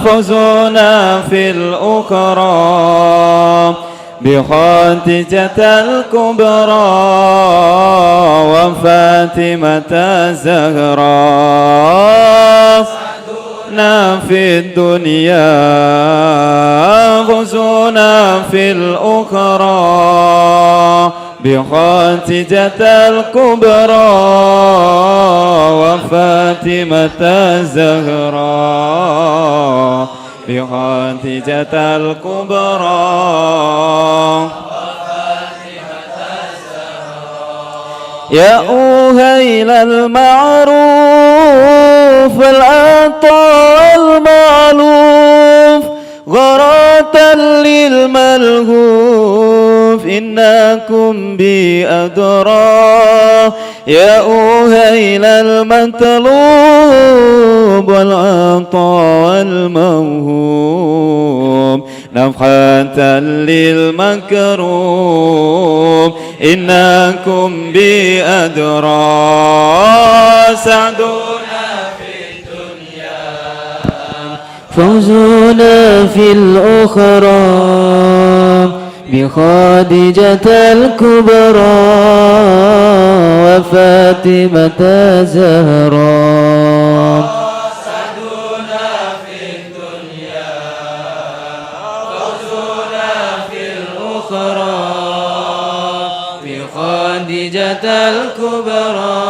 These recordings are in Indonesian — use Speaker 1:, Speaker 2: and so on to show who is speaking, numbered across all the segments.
Speaker 1: فوزنا في الأخرى بخديجة الكبرى وفاطمة الزهراء. سعدنا في الدنيا فوزنا في الأخرى بخديجة الكبرى وفاطمة الزهراء بخديجة الكبرى. يا أهيل المعروف العطاء المعلوف غراة للملهوف إنكم بي أدرى. يا أهيل المطلوب والعطاء الموهوب نفحة للمكروب إنكم بي أدرى. سعدنا في الدنيا
Speaker 2: فوزنا في الأخرى بخديجة الكبرى وفاطمة الزهراء.
Speaker 1: سعدنا في الدنيا فوزنا في الأخرى بخديجة الكبرى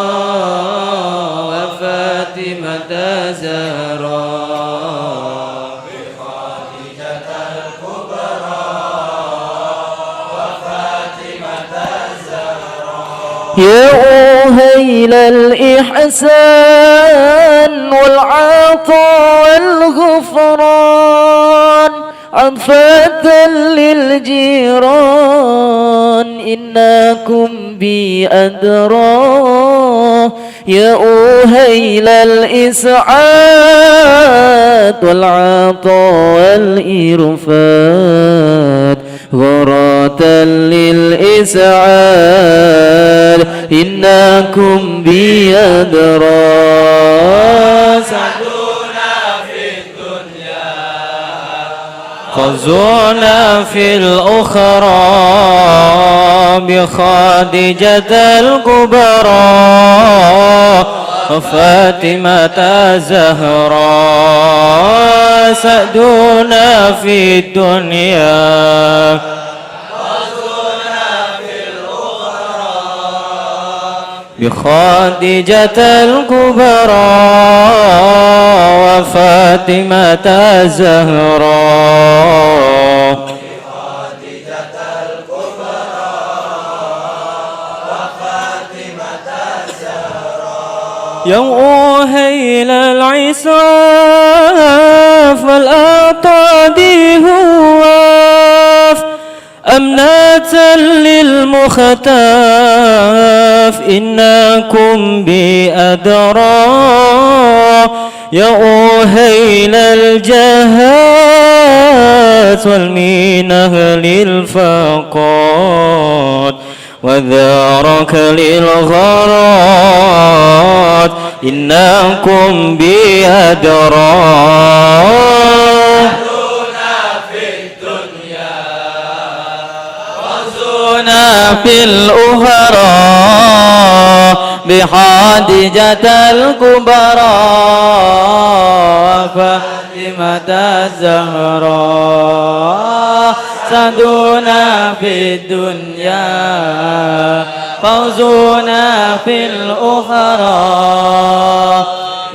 Speaker 1: وفاطمة الزهراء.
Speaker 2: يا أهيل الإحسان والعطاء والغفران عطفة للجيران إنكم بي أدرى. يا أهيل الإسعاد والعطاء والإرفاد غراة للإسعاد إنكم بي أدرى.
Speaker 1: سعدنا في الدنيا فوزنا في الأخرى بخديجة الكبرى وفاطمة الزهراء. سعدنا في الدنيا بخديجة الكبرى وفاطمة الزهراء. يا أهيل العساف والأطادي هواف أمنة للمختاف إنكم بي أدرى. يا أهيل الجهات والمينه للفقاد وذارك للغرات إنكم بي أدرى. في الأخرى بخديجة الكبرى فاطمة الزهراء. سعدنا في الدنيا فوزنا في الأخرى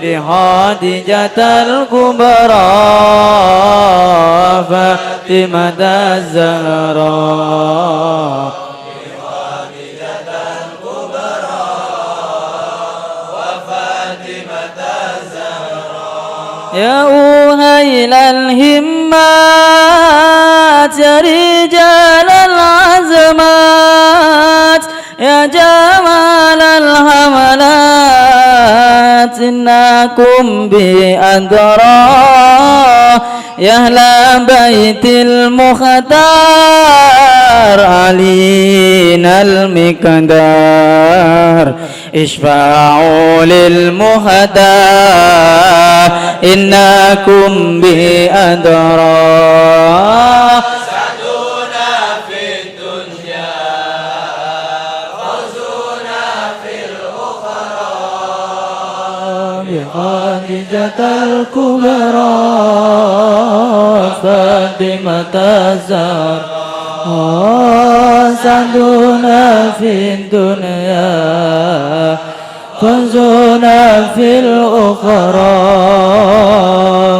Speaker 1: بخديجة الكبرى فاطمة الزهراء.
Speaker 2: يا أهيل الهمات يا رجال العزمات يا جمال الحملات إنكم بي أدرى. يا أهل بيت المختار علينا المقدار اشفعوا للمهدى إنكم بأدرى
Speaker 1: خديجة الكبرى فاطمة الزهراء سعدنا في الدنيا فوزنا في الأخرى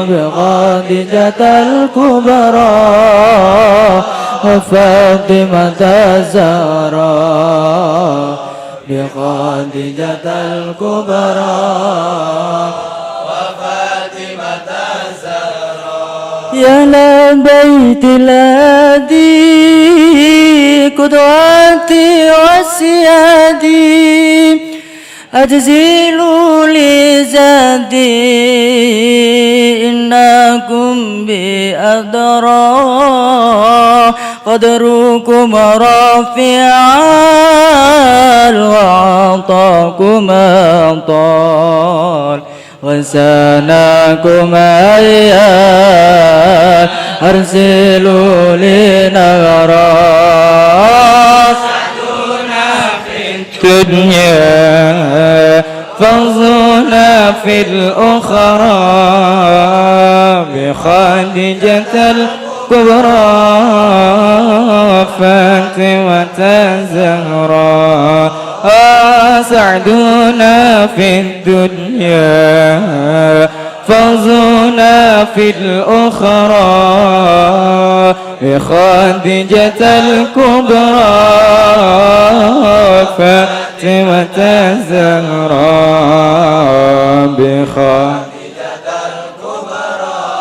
Speaker 1: بخديجة الكبرى وفاطمة الزهراء بخديجة الكبرى وفاطمة الزهراء
Speaker 2: يا لبيت الهادي قدوتي وسيادي أجزل لزادي إنكم بأدرى قدركم رافع وعطاكم أطال وسناكم أيام أرسلوا لنغرا سعدنا في الدنيا فانظرنا في الأخرى بخديجة الكبرى فاطمة الزهراء سعدنا في الدنيا فوزنا في الأخرى بخديجة الكبرى فاطمة الزهراء بخديجة الكبرى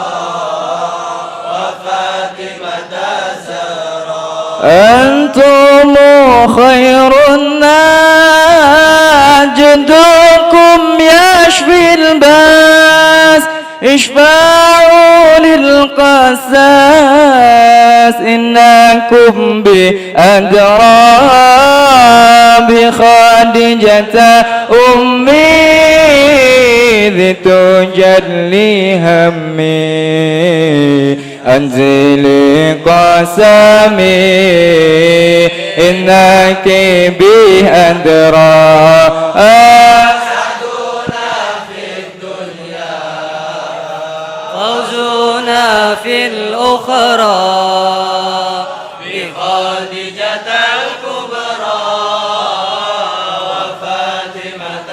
Speaker 2: وفاطمة الزهراء أنتم خير الناس جدكم يشفي الباس اشفعوا للقساس إنكم بأدرى بخديجة أمي ذي تجلي همي أنزلي قسمي إنك بأدرى
Speaker 1: فوزنا في الأخرى بخديجة الكبرى وفاطمة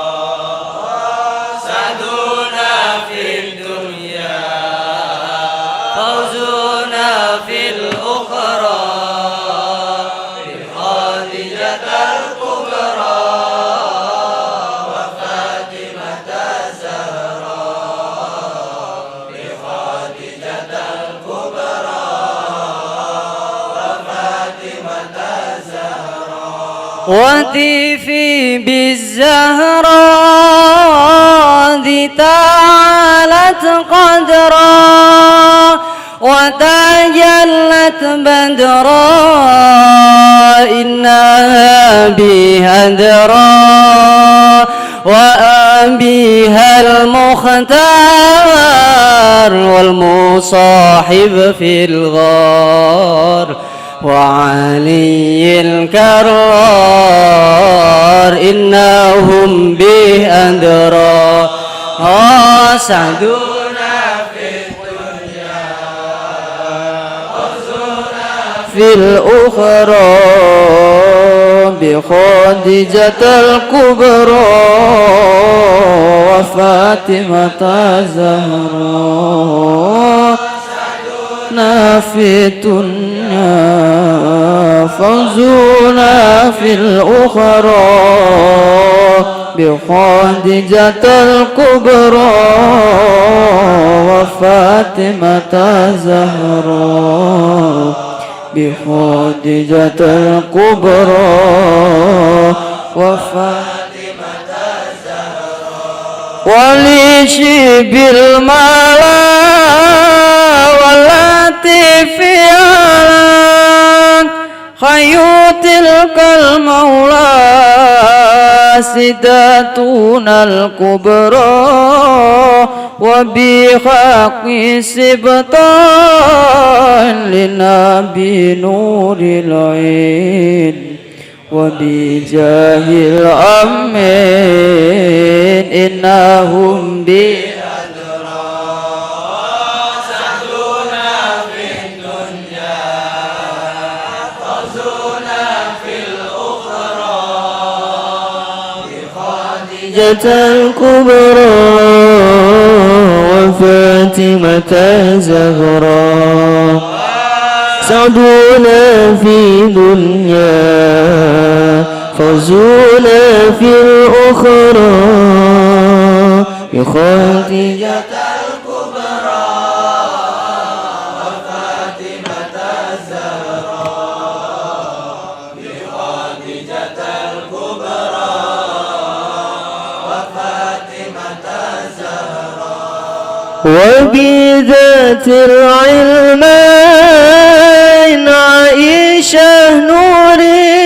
Speaker 1: الزهراء سعدنا في الدنيا فوزنا في الأخرى بخديجة الكبرى وفاطمة الزهراء بخديجة الكبرى وفاطمة الزهراء
Speaker 2: وتيفي بالزهراء ذي تعالت قدرا وتجلت بدرا إنها بها درا وأبيها المختار والمصاحب في الغار وعلي الكرار إنهم به أدرى سعدونا في الدنيا وزونا في الأخرى بخديجة الكبرى وفاطمة الزهراء في الدنيا فوزنا في الأخرى بخديجة الكبرى وفاطمة الزهراء بخديجة الكبرى وفاطمة الزهراء ولشب الملا والتي في عالم خيو تلك المولى سداتنا الكبرى وبحق سبطان لنبي نور العين وبجاه الأمين إنهم
Speaker 1: بأدرى سعدنا في الدنيا فوزنا في الأخرى بخديجة
Speaker 2: الكبرى وفاطمة الزهراء سعدنا في دنيا فوزنا في الأخرى بخديجة
Speaker 1: الكبرى وفاطمة الزهراء بخديجة الكبرى وفاطمة الزهراء
Speaker 2: وبذات العلمين عائشة نور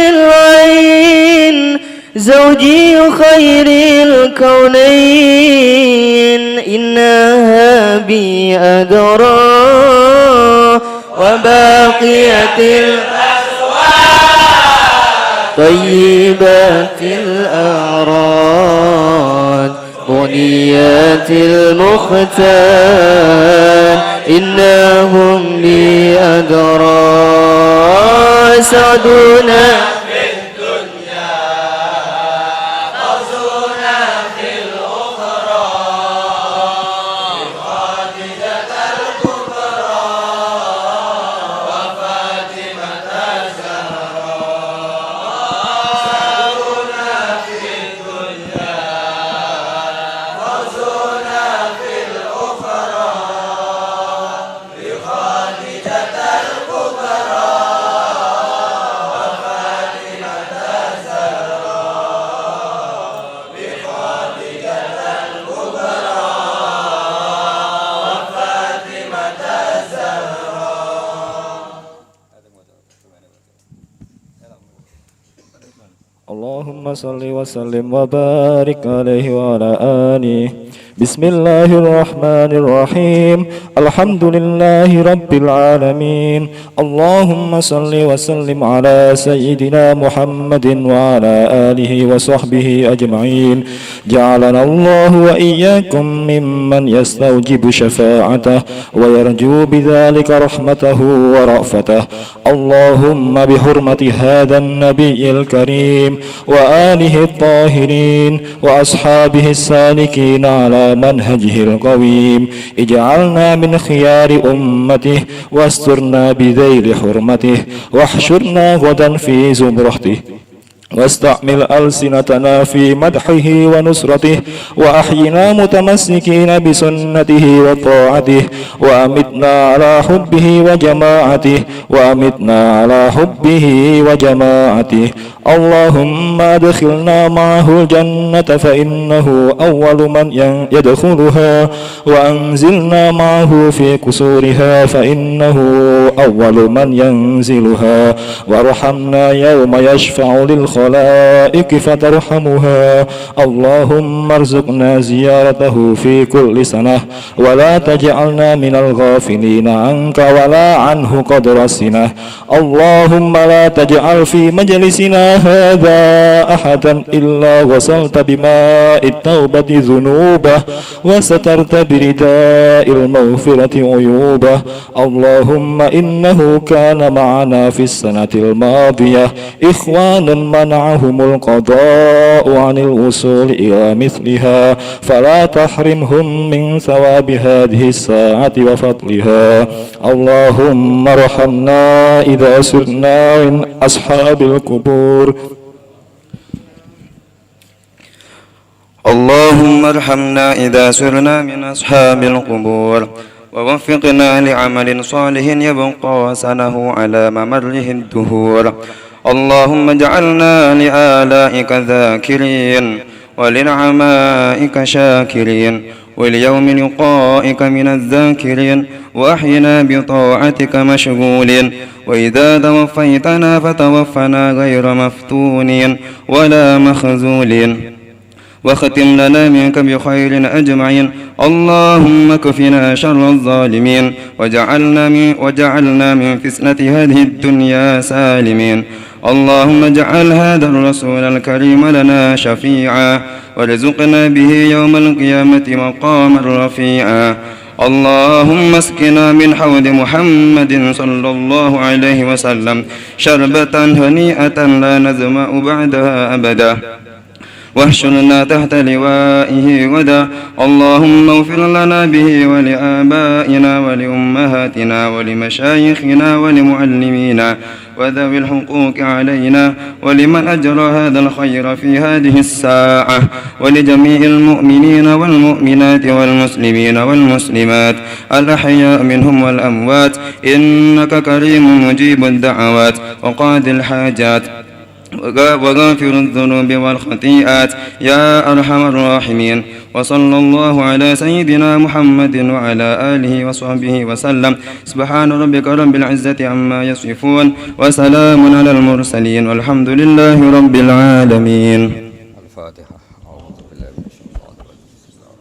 Speaker 2: العين زوجي خير الكونين إنها بي أدرى وباقية الأزواج طيبات الأعراض بنيات المختار إنهم لي أدرى سعدنا
Speaker 1: في الدنيا فوزنا في الأخرى بخديجة الكبرى وفاطمة الزهراء سعدنا في الدنيا فوزنا في الأخرى بخديجة الكبرى
Speaker 3: اللهم صل وسلم وبارك عليه وعلى آله. بسم الله الرحمن الرحيم. الحمد لله رب العالمين. اللهم صل وسلم على سيدنا محمد وعلى آله وصحبه أجمعين. جعلنا الله وإياكم ممن يستوجب شفاعته ويرجو بذلك رحمته ورأفته. اللهم بحرمة هذا النبي الكريم وآله الطاهرين وأصحابه السالكين على منهجه القويم اجعلنا من خيار أمته واسترنا بذيل حرمته واحشرنا غدا في زمرته واستعمل ألسنتنا في مدحه ونصرته وأحينا متمسكين بسنته وطاعته وأمتنا على حبه وجماعته وأمتنا على حبه وجماعته. اللهم أدخلنا معه الجنة فإنه أول من يدخلها وأنزلنا معه في قصورها فإنه أول من ينزلها وارحمنا يوم يشفع للخلائق فترحمها. اللهم ارزقنا زيارته في كل سنة ولا تجعلنا من الغافلين عنك ولا عنه قدر سنة. اللهم لا تجعل في مجلسنا هذا أحدا إلا وصلت بماء التوبة ذنوبه وسترت برداء المغفرة عيوبه. اللهم إنه كان معنا في السنة الماضية إخوان منعهم القضاء عن الوصول إلى مثلها فلا تحرمهم من ثواب هذه الساعة وفضلها. اللهم ارحمنا إذا سرنا من أصحاب القبور.
Speaker 4: اللهم ارحمنا إذا سرنا من أصحاب القبور ووفقنا لعمل صالح يبقى سنه على ممره الدهور. اللهم اجعلنا لآلائك ذاكرين ولنعمائك شاكرين وليوم لقائك من الذاكرين وأحينا بطاعتك مشغولين. وإذا توفيتنا فتوفنا غير مفتونين ولا مخذولين. واختم لنا منك بخير أجمعين. اللهم كفنا شر الظالمين وجعلنا من فتنة هذه الدنيا سالمين. اللهم اجعل هذا الرسول الكريم لنا شفيعا وارزقنا به يوم القيامة مقاما رفيعا. اللهم اسقنا من حوض محمد صلى الله عليه وسلم شربة هنيئة لا نظمأ بعدها أبدا واحشرنا تحت لوائه غدا. اللهم اغفر لنا به ولآبائنا ولأمهاتنا ولمشايخنا ولمعلمينا وذوي الحقوق علينا ولمن أجرى هذا الخير في هذه الساعة ولجميع المؤمنين والمؤمنات والمسلمين والمسلمات الأحياء منهم والأموات إنك كريم مجيب الدعوات وقاضي الحاجات وغافر الذنوب والخطيئات يا أرحم الراحمين. وصلى الله على سيدنا محمد وعلى آله وصحبه وسلم. سبحان ربك رب العزة عما يصفون وسلام على المرسلين والحمد لله رب العالمين.
Speaker 5: الفاتحة. أعوذ بالله من الشيطان الرجيم. بسم الله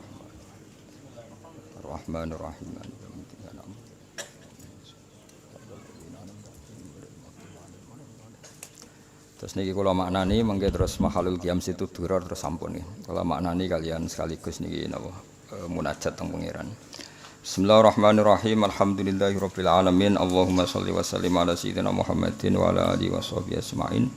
Speaker 5: الرحمن الرحيم. Terus niki kula maknani mengke terus mahalul qiyam situ duror terus sampun nggih. Kula maknani kalian sekaligus niki napa munajat teng pangeran. Bismillahirrahmanirrahim. Alhamdulillahirabbil alamin. Allahumma shalli wa sallim ala sayyidina Muhammadin wa ala alihi washabihi ajmain.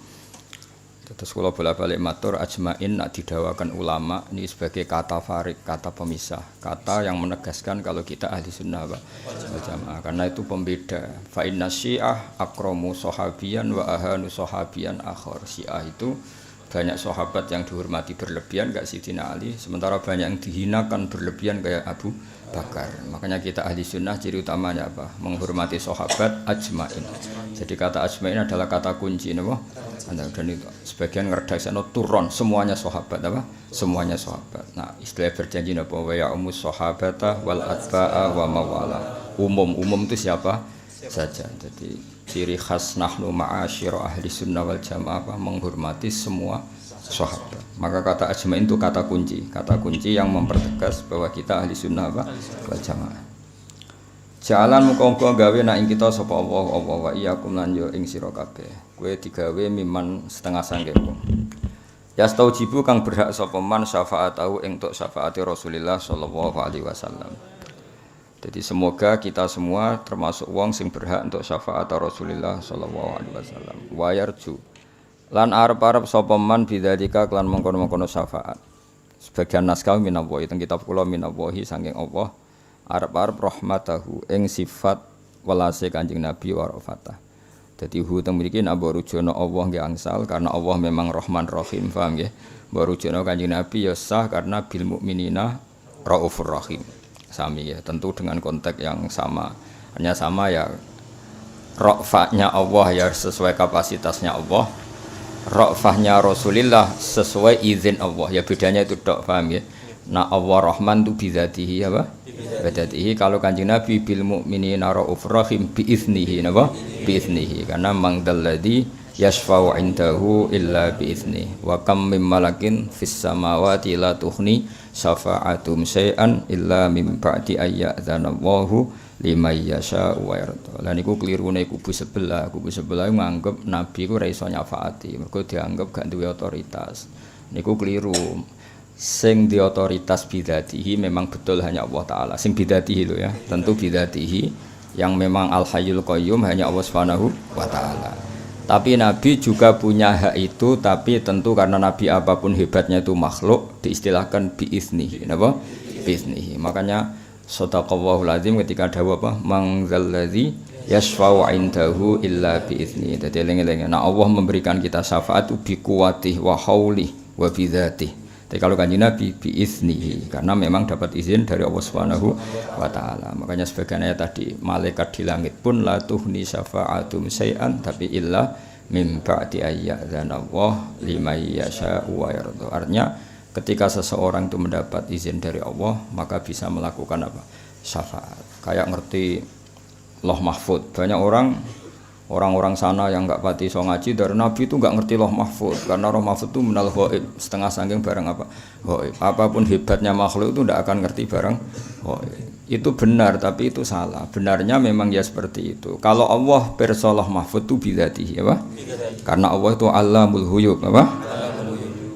Speaker 5: Terus kula bolak-balik matur ajmain nak didawakan ulama ini sebagai kata farik, kata pemisah, kata yang menegaskan kalau kita ahli sunnah wal jamaah. Karena itu pembeda. Fa inna syiah akramu sahabiyan wa ahanu sahabiyan akhar. Syiah itu banyak sahabat yang dihormati berlebihan kayak Sayyidina Ali, sementara banyak yang dihinakan berlebihan kayak Abu Bakar. Makanya kita ahli sunnah ciri utamanya apa? Menghormati sahabat ajmain. Jadi kata ajmain adalah kata kunci napa? Dan itu sebagian ngerdaksana turun semuanya sahabat apa? Semuanya sahabat. Nah, istilah berjanji napa? Wa ya umus sahabata wal atba'a wa mawala. Umum itu siapa saja. Jadi ciri khas nahnu ma'asyira ahli sunnah wal jamaah apa? Menghormati semua sahabat. Maka kata ajmain itu kata kunci yang mempertegas bahwa kita ahli sunnah wal jamaah. Jalan muka-muka gawe nak ing kita sapa Allah wa iyyakum lan yo ing sira kabeh. Kowe digawe miman setengah sangkepmu. Ya staujibu kang berhak sapa man syafaatahu ing tok syafaate Rasulullah sallallahu alaihi wasallam. Jadi semoga kita semua termasuk wong sing berhak untuk syafaat Rasulullah sallallahu alaihi wasallam. Wa yarju lan arep-arep sapa man bidzalika kelan mengkono-mengkono syafaat. Sebagian naskah minallahi teng kitab kula minallahi saking Allah. Arab rahmatahu ing sifat welase Kanjeng Nabi wa rafatah. Dadi hu teng mriki nek rujono Allah nggih angsal karena Allah memang Rahman Rahim, paham nggih? Mbok rujono Kanjeng Nabi ya sah karena bil mukminina raufur rahim. Sami ya, tentu dengan konteks yang sama. Hanya sama ya rafahnya Allah ya sesuai kapasitasnya Allah. Rafahnya Rasulullah sesuai izin Allah. Ya bedanya itu tok, paham nggih? Nah Allah Rahman itu bidzatihi apa? Bidzatihi. Kalau Kanjeng Nabi bil mukminina raufur rahim biiznihi napa? Biiznihi. Karena mangdalladzi yashfa'u 'indahu illa biiznihi. Wa kam mim malakin fis samawati la tughni syafa'atum syai'an illa mim ba'di ayyadzanallahu liman yasha'u wa yarda. Lah niku klirune kubu sebelah nganggep Nabi ku ora iso nyafaati. Mergo dianggap gak duwe otoritas. Niku keliru. Sing di otoritas bidzatihi memang betul hanya Allah Ta'ala. Sing bidzatihi lo ya, tentu bidzatihi yang memang Al-Hayyul Qayyum hanya Allah Subhanahu wa Ta'ala. Tapi Nabi juga punya hak itu, tapi tentu karena Nabi apapun hebatnya itu makhluk diistilahkan biiznihi. Napa? Biiznihi. Makanya shadaqallahul azim ketika dawuh apa? Man dzalladzi yashfa'u 'indahu illa biiznihi. Dadi eling-eling. Nah Allah memberikan kita syafaat bi quwwatihi wa haulihi wa bidzatihi. Tapi kalau Kanjeng Nabi biiznihi karena memang dapat izin dari Allah Subhanahu wa Ta'ala. Makanya sebagian ayat tadi malaikat di langit pun la tuhni syafa'atum syai'an tapi illa mim ba'di ayyadzanallahu liman yasha'u wa yarda. Artinya ketika seseorang itu mendapat izin dari Allah maka bisa melakukan apa? Syafaat. Kayak ngerti Loh Mahfud. Banyak orang Orang-orang sana yang nggak pati so ngaji dari Nabi itu nggak ngerti loh mahfud karena roh mahfud itu minal ghaib, setengah sangking barang apa ghaib. Apapun hebatnya makhluk itu tidak akan ngerti barang ghaib. Itu benar tapi itu salah. Benarnya memang ya seperti itu. Kalau Allah persolah mahfud itu bidzatihi apa? Karena Allah itu Allamul Ghuyub apa?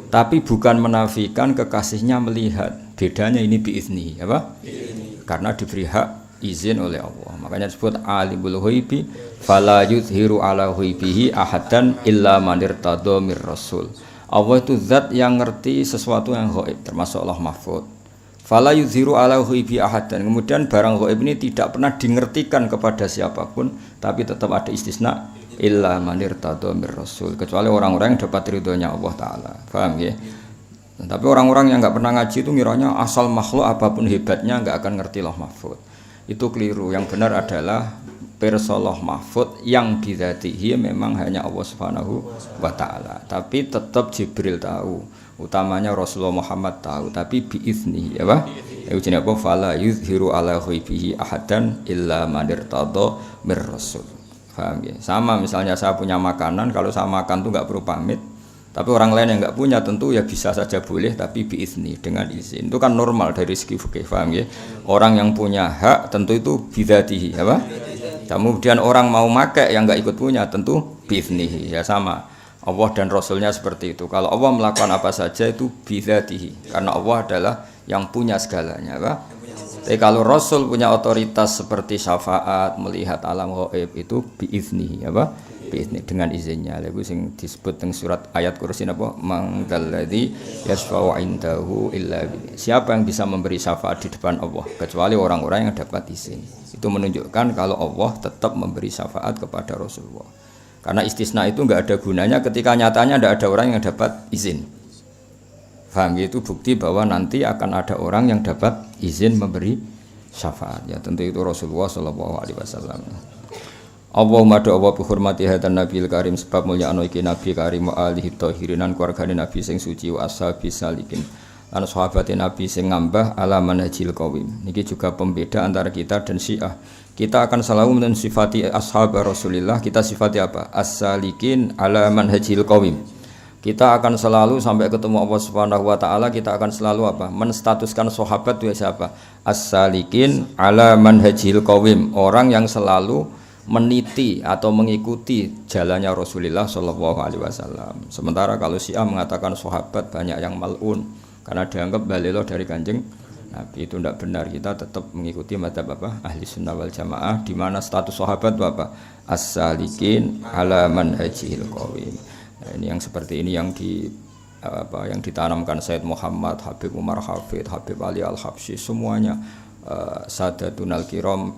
Speaker 5: Tapi bukan menafikan kekasihnya melihat. Bedanya ini biizni apa? Karena diberi hak izin oleh Allah. Makanya disebut alimul ghaibi fala yuzhiru ala ghaibihi ahadan illa man irtada mir rasul. Allah itu zat yang ngerti sesuatu yang ghaib termasuk Allah mahfud. Fala yuzhiru ala ghaibi ahadan. Kemudian barang ghaib ini tidak pernah dingertikan kepada siapapun, tapi tetap ada istisna illa man irtada mir rasul, kecuali orang-orang yang dapat ridhonya Allah taala. Paham ya? Tapi orang-orang yang enggak pernah ngaji itu ngiranya asal makhluk apapun hebatnya enggak akan ngerti Allah mahfud. Itu keliru. Yang benar adalah persolah mahfud yang bidzatihi memang hanya Allah Subhanahu wa taala. Tapi tetap Jibril tahu, utamanya Rasulullah Muhammad tahu, tapi biizni ya Pak. Ujine apa fala yuzhiru ala ghaibihi ahadan illa man irtada mir rasul. Paham ya? Sama misalnya saya punya makanan, kalau saya makan tuh enggak perlu pamit. Tapi orang lain yang enggak punya tentu ya bisa saja boleh, tapi biizni dengan izin. Itu kan normal dari segi fikih, paham ya? Orang yang punya hak tentu itu bidzatihi, apa? Kemudian orang mau make yang enggak ikut punya tentu biiznihi, ya sama. Allah dan Rasulnya seperti itu. Kalau Allah melakukan apa saja itu bidzatihi, karena Allah adalah yang punya segalanya, apa? Tapi kalau Rasul punya otoritas seperti syafaat, melihat alam ghaib itu biiznihi, apa? Dengan izinnya. Lagu sing disebut teng surat ayat kursi apa? Mangdalladzi yashfa'u 'indahu illa bi. Siapa yang bisa memberi syafaat di depan Allah kecuali orang-orang yang dapat izin. Itu menunjukkan kalau Allah tetap memberi syafaat kepada Rasulullah. Karena istisna itu enggak ada gunanya ketika nyatanya tidak ada orang yang dapat izin. Paham? Itu bukti bahwa nanti akan ada orang yang dapat izin memberi syafaat. Ya tentu itu Rasulullah sallallahu alaihi wasallam. Allahumma doa bi hurmati hadan nabiyil karim, sebab mulia ana iki nabi karim wa alihi thahirinan keluargane nabi sing suci wa ashabi salikin lan sahabate nabi sing ngambah ala manhajil qawim. Niki juga pembeda antara kita dan Syiah. Kita akan selalu mensifati ashab Rasulillah, kita sifati apa? As-salikin ala manhajil qawim. Kita akan selalu sampai ketemu Allah Subhanahu wa taala, kita akan selalu apa? Menstatuskan sahabat itu siapa? As-salikin ala manhajil qawim, orang yang selalu meniti atau mengikuti jalannya Rasulullah Shallallahu Alaihi Wasallam. Sementara kalau Syiah mengatakan sahabat banyak yang mal'un karena dianggap balelo dari kanjeng Nabi, itu tidak benar. Kita tetap mengikuti madzhab apa? Ahli sunnah wal jamaah, di mana status sahabat itu apa? As-salikin ala manhajil qawim. Nah, ini yang seperti ini yang yang ditanamkan Sayyid Muhammad, Habib Umar Hafid, Habib Ali Al-Habsyi, semuanya Sadatun al-Kiram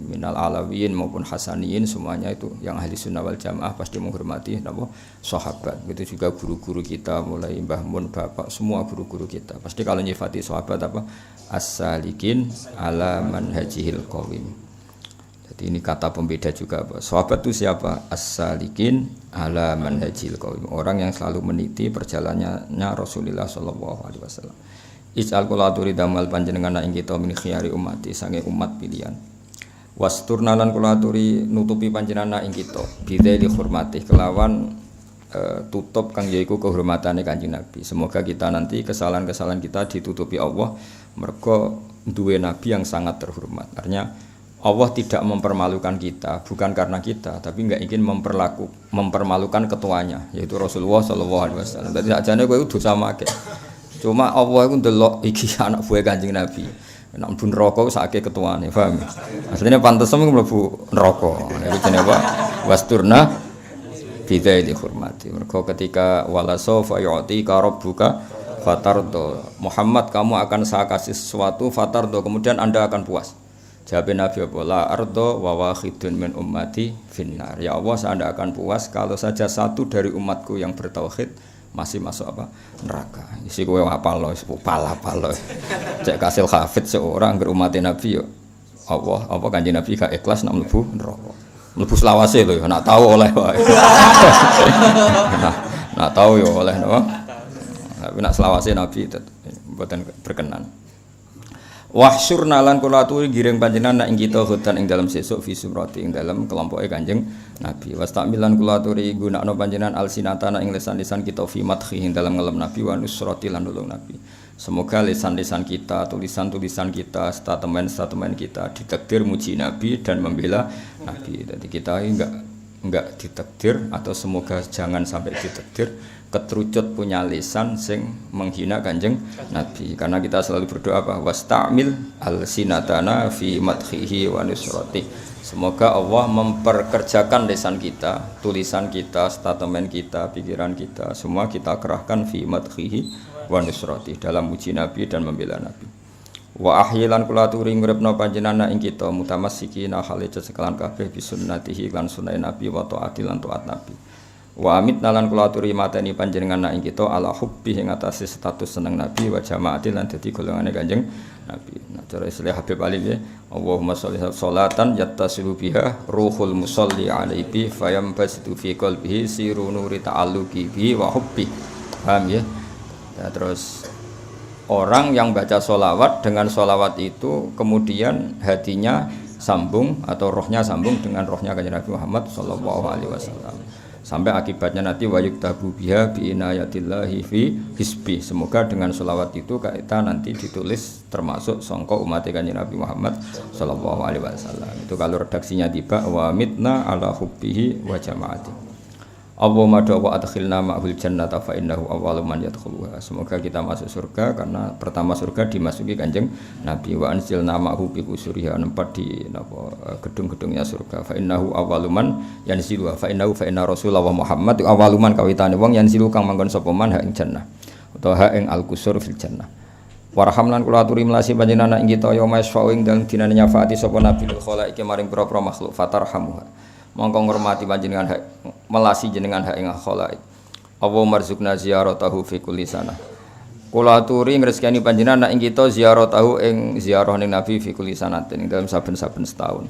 Speaker 5: minal alawiyin maupun hasaniyin, semuanya itu yang ahli sunnah wal jamaah pasti menghormati sahabat. Itu juga guru-guru kita mulai Mbah Mun, Bapak, semua guru-guru kita pasti kalau nyifati sahabat apa? As-salikin ala manhajihil qawim. Jadi ini kata pembeda juga apa? Sahabat itu siapa? As-salikin ala manhajihil qawim, orang yang selalu meniti perjalanannya Rasulullah sallallahu alaihi wasallam. Is'al kula aturi damal panjenengan ing kita min khiyari umati sange umat pilihan. Wasturna lan kula aturi nutupi panjenengan ing kita bidzaili hurmati kelawan tutup kang yaiku kehormatane Kanjeng Nabi. Semoga kita nanti kesalahan-kesalahan kita ditutupi Allah mergo duwe nabi yang sangat terhormat. Artinya Allah tidak mempermalukan kita bukan karena kita, tapi enggak ingin mempermalukan ketuanya yaitu Rasulullah sallallahu alaihi wasallam. Dadi ajane kowe dosa make. Cuma Allah itu ndelok iki anak buah Kanjeng Nabi. Nek mlebu neraka sakake ketuane, paham? Asline pantes mlebu neraka. Iku jenenge apa? Wasturna bidzaili hurmati. Mergo ketika wala sawfa yu'tika rabbuka fatardo. Muhammad, kamu akan saya kasih sesuatu fatardo, kemudian Anda akan puas. Jawab Nabi apa? La ardo wa wahidun min ummati finnar. Ya Allah, saya tidak akan puas kalau saja satu dari umatku yang bertauhid masih masuk apa? Neraka. Isi kowe apal lo, pala-pala. Cek kasil hafid seorang berumatin Nabi yo. Allah, apa Kanjeng Nabi gak ikhlas nak mlebu neraka. Mlebu selawase lho, nak tahu oleh wae. Nak tahu yo oleh napa? Tapi nak selawase Nabi mboten berkenan. Wahsyurna lan kula aturi giring panjenengan ing kita hutan ing dalam sesuk fi sumrati ing dalam kelompoke Kanjeng Nabi. Wastamilan kula aturi gunakno panjenengan alsinatana ing lisan-lisan kita fi madhi ing dalam ngelem Nabi wa nusrati lan nulung Nabi. Semoga lisan-lisan kita, tulisan-tulisan kita, statement-statement kita ditakdir muji Nabi dan membela Nabi. Jadi kita enggak ditakdir atau semoga jangan sampai ditakdir keterucut punya lisan sing menghina Kanjeng Nabi, karena kita selalu berdoa apa wastamil alsinatana fi madhihi wa nusrati. Semoga Allah memperkerjakan lisan kita, tulisan kita, statement kita, pikiran kita, semua kita kerahkan fi madhihi wa nusrati dalam muji Nabi dan membela Nabi. Wa ahyilan kula aturi nguripna panjenengan ing kita mutamassikina hale cecekelan kabeh bisunnatihi lan sunah Nabi wa taati lan taat Nabi. Wa amit nalan kula aturi mateni panjenengan ing kita ala hubbi ing atase status seneng Nabi wa jamaati lan dadi golongane Kanjeng Nabi. Nah, cara istilah Habib Ali ya, Allahumma sholli sholatan yattasilu biha ruhul musalli alaihi fayambasitu fi qalbihi siru nuri ta'alluqi bi wa hubbi. Paham ya? Ya, terus orang yang baca sholawat dengan sholawat itu kemudian hatinya sambung atau rohnya sambung dengan rohnya Kanjeng Nabi Muhammad sallallahu alaihi wasallam. Sampai akibatnya nanti wayuktabu biha bi inayatillahi fi hisbi. Semoga dengan sholawat itu kita nanti ditulis termasuk sangka umat Kanjeng Nabi Muhammad sallallahu alaihi wasallam. Itu kalau redaksinya tiba wa mitna ala hubbihi wa jamaati. Allahumma wa adkhilna ma'hul jannata fa innahu awwalu man yadkhuluha. Semoga kita masuk surga karena pertama surga dimasuki Kanjeng Nabi. Wa anzilna ma'hu bi qusuriha, nempat di gedung-gedungnya surga. Fa innahu awwalu man yanziluha fa inna rasulullah Muhammad awwalu man kawitane wong yanzilu kang manggon sapa man ha ing jannah utawa ha ing al-qusur fil jannah. Warhamlan kula aturi melasi panjenengan ing kita ya masfa'u ing dalem dinane nyafaati sapa nabi khalaiki maring pira-pira makhluk fatarhamuha. Mongko ngurmati panjenengan hak melasi jenengan hak ing khalaik. Apa marzuqna ziyaratahu fi kulli sanah. Kula aturi ngrezekani panjenengan ing kita ziyaratahu ing ziarah ning Nabi fi kulli sanatin dalam saben-saben setahun.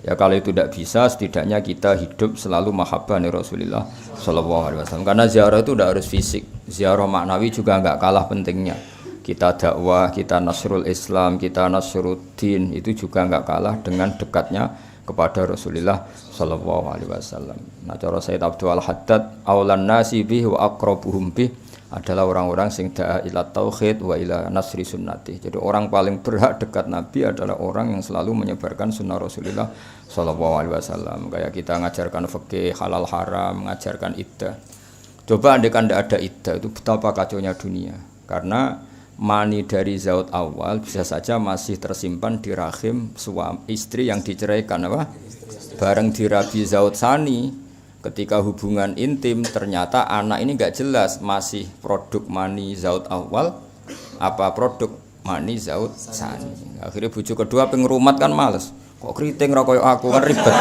Speaker 5: Ya kalau itu tidak bisa, setidaknya kita hidup selalu mahabbah ning Rasulullah sallallahu alaihi wasallam. Karena ziarah itu tidak harus fisik. Ziarah maknawi juga enggak kalah pentingnya. Kita dakwah, kita nasrul Islam, kita nasruddin itu juga enggak kalah dengan dekatnya kepada Rasulullah sallallahu alaihi wasallam. Nah, cara Sayyid Abdul Haddad aulan nasi bih wa aqrabuhum bih adalah orang-orang sing da'a ila tauhid wa ila nasri sunnati. Jadi orang paling berhak dekat Nabi adalah orang yang selalu menyebarkan sunnah Rasulullah sallallahu alaihi wasallam. Kayak kita ngajarkan fikih halal haram, mengajarkan iddah. Coba andaikan tidak ada iddah, itu betapa kacaunya dunia. Karena mani dari zaut awal bisa saja masih tersimpan di rahim suami istri yang diceraikan apa? Bareng dirabi zaut sani, ketika hubungan intim ternyata anak ini enggak jelas masih produk mani zaut awal apa produk mani zaut sani. Akhirnya bojo kedua pengrumat kan males. Kok keriting ra koyo aku kan ribet.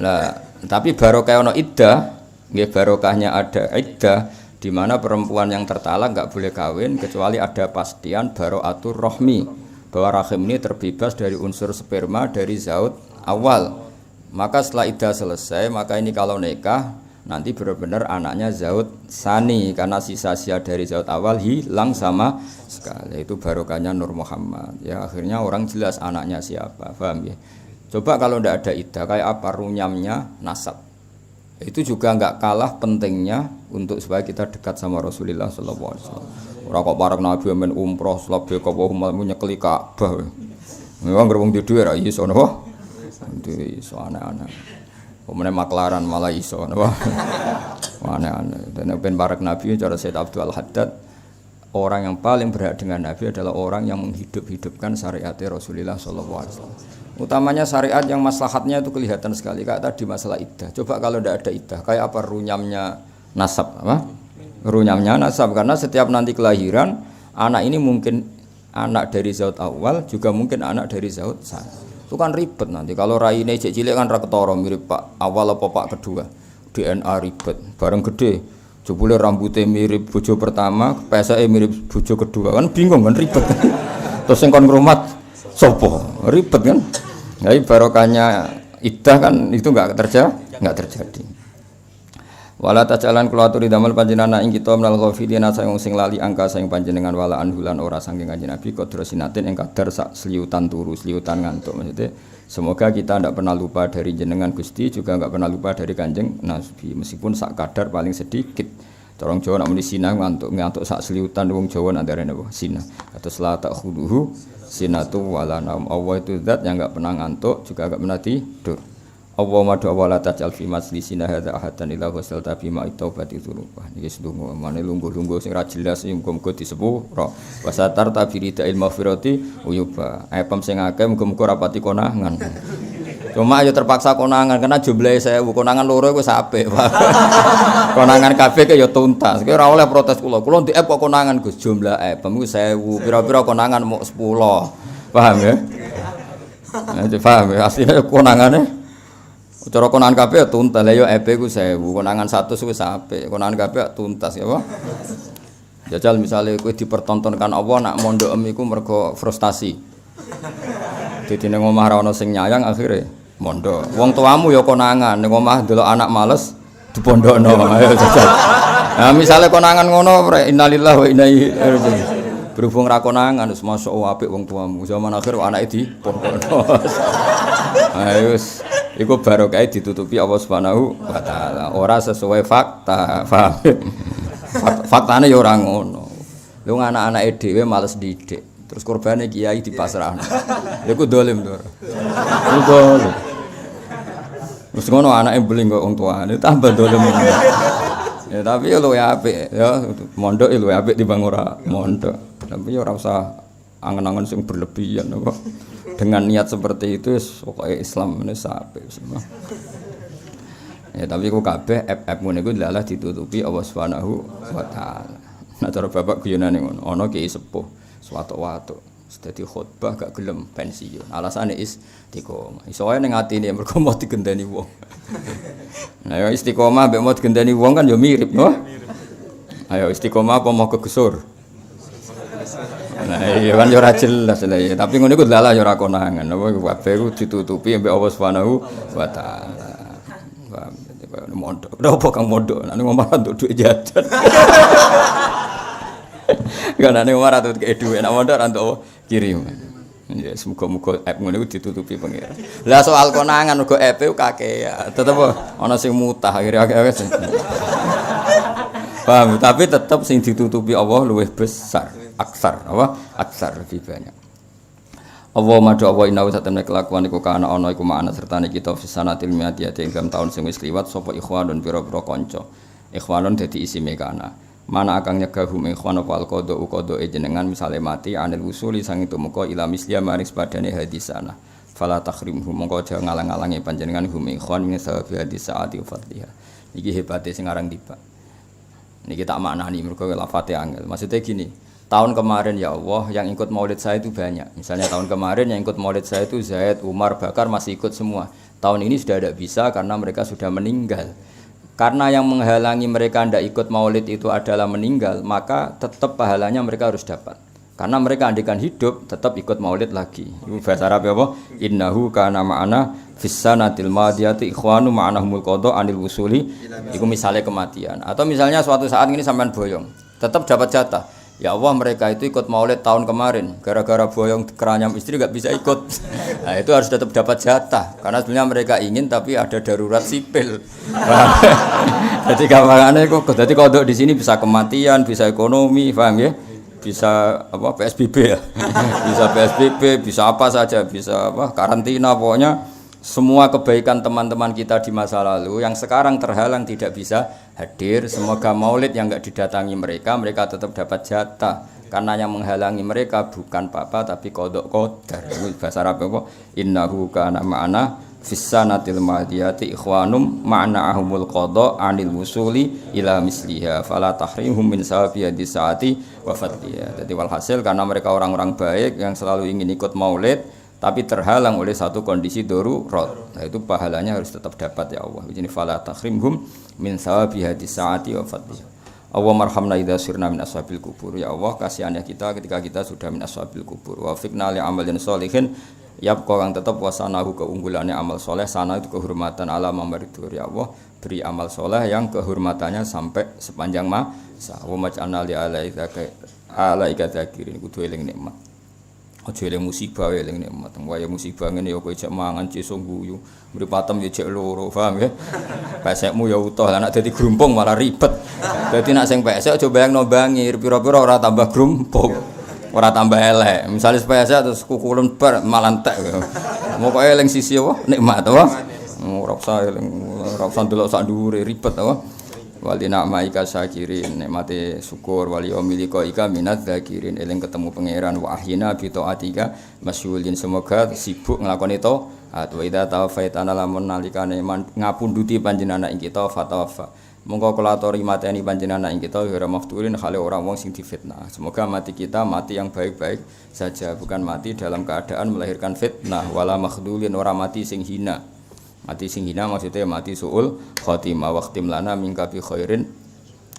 Speaker 5: Lah, tapi barokah ono iddah, nggih barokahnya ada iddah di mana perempuan yang tertalak enggak boleh kawin kecuali ada pastian bara'atur rahmi bahwa rahim ini terbebas dari unsur sperma dari zaut awal. Maka setelah iddah selesai, maka ini kalau nikah nanti benar-benar anaknya zaut sani karena sisa-sisa dari zaut awal hilang sama sekali. Itu barokahnya Nur Muhammad. Ya akhirnya orang jelas anaknya siapa, paham ya? Coba kalau tidak ada iddah kayak apa runyamnya nasab. Itu juga enggak kalah pentingnya untuk supaya kita dekat sama Rasulullah sallallahu alaihi wasallam. Ora kok parek Nabi men umroh slabe kok wae nyekeli Ka'bah. Memang gerbong di dhuwur ra iso napa? Itu iso aneh-aneh. Pemene maklaran malah iso napa? Aneh-aneh. Dan ben parek Nabi cara Sayyid Abdul Haddad, orang yang paling berhak dengan Nabi adalah orang yang menghidup-hidupkan syariat Rasulullah sallallahu alaihi wasallam. Utamanya syariat yang maslahatnya itu kelihatan sekali kayak tadi masalah iddah. Coba kalau tidak ada iddah kayak apa runyamnya nasab apa? Runyamnya nasab karena setiap nanti kelahiran anak ini mungkin anak dari zaut awal juga mungkin anak dari zaut sani. Itu kan ribet nanti kalau raine cek cilik kan ra ketara mirip Pak awal apa Pak kedua. DNA ribet. Bareng gede jebule rambutnya mirip bojo pertama, pesake mirip bojo kedua. Kan bingung kan ribet. Terus sing kon ngrumat sopo ribet kan? Jadi barokahnya iddah kan itu enggak terjadi. Wala tajalan kula aturi damel panjenengan ing kita menal ghafilina sing lali angka sing panjenengan wala anhulan ora saking Kanjeng Nabi qadra sinatin ing kadar sak seliutan turu seliutan ngantuk maksudnya semoga kita tidak pernah lupa dari jenengan Gusti juga enggak pernah lupa dari Kanjeng Nabi meskipun sak kadar paling sedikit. Corong Jawa nak muni sinah ngantuk sak seliutan wong Jawa antare napa sinah atau la ta'khuduhu sinatu wala naum. Allah itu zat yang enggak pernah ngantuk juga enggak pernah tidur. Allahumma doa la taj'al fi majlisina hadza ahadan illa wasalta fi ma taubati dzunubah. Niki sedonga mane lungguh-lungguh sing ra jelas muga-muga disepuro. Wasatar tabirida ilmu firati uyuba. Epem sing akeh muga-muga rapati konangan. Cuma ayo terpaksa konangan karena jumlahe 1000 konangan loro wis apik. Konangan kabeh ke ya tuntas. Ki ora oleh protes kula. Kula ndek kok konangan Gus jumlah epem ku 1000. Pira-pira konangan mok 10. Paham ya? Nah, paham ya asline konangane cara konangan kabeh tuntas lha yo EP ku 1000 konangan 100 wis apik konangan kabeh tuntas ya apa jajal misale kowe dipertontonkan Allah nak mondokem iku mergo frustasi dadi ning omah ra ono sing nyayang akhire mondok wong tuamu ya konangan ning omah ndelok anak males dipondokno ayo jajal nah misale konangan ngono innalillahi wa inna ilaihi raji'un berhubung ra konangan wis masyaallah apik wong tuamu zaman akhir anake dipondokno ayo iku barokah ditutupi Allah Subhanahu wa taala. Ora sesuai fakta. Paham? Faktane ya ora ngono. Lu anak-anake dhewe males didik. Terus korbane kiai dipasrahno. Lha iku dolim to. Dolim. Terus ngono anake beling kok wong tuane tambah dolim. Ya tapi ya luwih apik ya mondok luwih apik timbang ora mondok. Tapi ya ora usah angen-angen sing berlebihan kok. Dengan niat seperti itu pokoknya Islam ini sampai semua. Ya tapi ku kabeh app ngene iku lalah ditutupi Allah Subhanahu wa taala. Nah cara bapak guyonane ngono, ana kiai sepuh suwatu-watu dadi khotbah gak gelem pensiun. Alasane istiqomah. Iso ae ning atine mergo mau digendani wong. Nah ya istiqomah mbek mau digendani wong kan ya mirip, no? Ayo istiqomah apa mau kegesur? Nah iya kan ya ora jelas lha ya tapi ngono iku lalah ya ora konangan apa kabeh iku ditutupi mbek Allah Subhanahu wa taala. Paham mondok. Kenapa kang mondok? Nek ngomong untuk duit jajan. Kan nek ngomong untuk duit nek mondok ora untuk kirim. Ya semoga-moga app ngono iku ditutupi pengira. Lah soal konangan uga app ku kakek tetep ana sing mutah akhir-akhir. Paham tapi tetep sing ditutupi Allah luwih besar. Aksar apa? Aksar lebih banyak. Allah madu Allah inna wa satamna kelakuan iku kana ana iku makna sertane kita fisanatil miati ing dalam tahun sing wis kliwat sapa ikhwanun pira-pira kanca. Ikhwanun dadi isime kana. Mana akan nyegahum ikhwan apa alqada uqada jenengan misale mati anil usuli sang itu muka ila misliya maring padane hadisana. Fala takhrimhum mongko aja ngalang-alangi panjenengan hum ikhwan min sawabi hadis saati wa fadliha. Iki hebate sing aran tiba. Niki tak maknani mergo lafate angel. Maksudnya gini. Tahun kemarin ya Allah yang ikut maulid saya itu banyak. Misalnya tahun kemarin yang ikut maulid saya itu Zaid, Umar, Bakar masih ikut semua. Tahun ini sudah tidak bisa karena mereka sudah meninggal. Karena yang menghalangi mereka tidak ikut maulid itu adalah meninggal, maka tetap pahalanya mereka harus dapat. Karena mereka andikan hidup tetap ikut maulid lagi. Itu bahasa Arab ya apa? Innahu kana ma'ana fissanatil madiyati ikhwanu ma'anahumul qada anil wusuli. Itu misalnya kematian. Atau misalnya suatu saat ini sampean boyong, tetap dapat jatah. Ya Allah mereka itu ikut maulid tahun kemarin gara-gara boyong keranyam istri gak bisa ikut. Nah itu harus tetap dapat jatah karena sebenarnya mereka ingin tapi ada darurat sipil. Jadi gambarannya kok jadi kodok di sini bisa kematian, bisa ekonomi, paham ya? Bisa apa PSBB ya. Bisa PSBB, bisa apa saja, bisa apa karantina pokoknya semua kebaikan teman-teman kita di masa lalu yang sekarang terhalang tidak bisa hadir, semoga maulid yang enggak didatangi mereka tetap dapat jatah karena yang menghalangi mereka bukan papa tapi kodok qadar. Bahasa Arab apa? Innahu kana ma'ana fissanatil madiyati ikhwanum ma'na'ahumul qada anil wusuli ila misliha fala tahrimhum min sawabi saati wa fadliha. Jadi walhasil karena mereka orang-orang baik yang selalu ingin ikut maulid tapi terhalang oleh satu kondisi darurat. Nah itu pahalanya harus tetap dapat ya Allah. Jadi fala takhrimhum min sawabi saati wa fadliha. Allah marhamna idza sirna min ashabil kubur. Ya Allah kasihani kita ketika kita sudah min ashabil kubur. Wa fiqna li amalin sholihin Yap kang tetep wasanahu keunggulannya amal soleh, sana itu kehormatan ala mamaridur ya Allah, beri amal soleh yang kehormatannya sampai sepanjang masa. Wa maj'alna li alaika dzakirin kudu eling nikmat. Aja eling musibah eling nikmat. Waya musibah ngene ya kowe cek mangan cesuk guyu, mripatem ya cek loro, paham ya? Pesekmu ya utuh, lah nek dadi grumpung malah ribet. Dadi nek sing pesek aja bayangno bangir, pira-pira ora tambah grumpung. Ora tambah elek. Misale sepesa terus kukulen bar malah entek. Mokoke eling sisi apa? Nikmat apa? Ora usah eling, ora usah ndelok sak dhuwure ribet apa? Wali na'maika syakirin, nikmate syukur wali milika ika minat dzakirin, eling ketemu pangeran wa ahyina bi taatika masyghulin, semoga sibuk nglakoni taat. Wa idza tawafaitana lamun nalikane ngapunduti panjenengan ing kita fatawaffa. Monggo kula aturi mateni panjenengan ing kita ora mafturin hale ora wong sing difitnah. Semoga mati kita mati yang baik-baik saja, bukan mati dalam keadaan melahirkan fitnah, wala makhdulin, ora mati sing hina. Mati sing hina maksudnya mati suul khotimah, waqtim lana minka bi khairin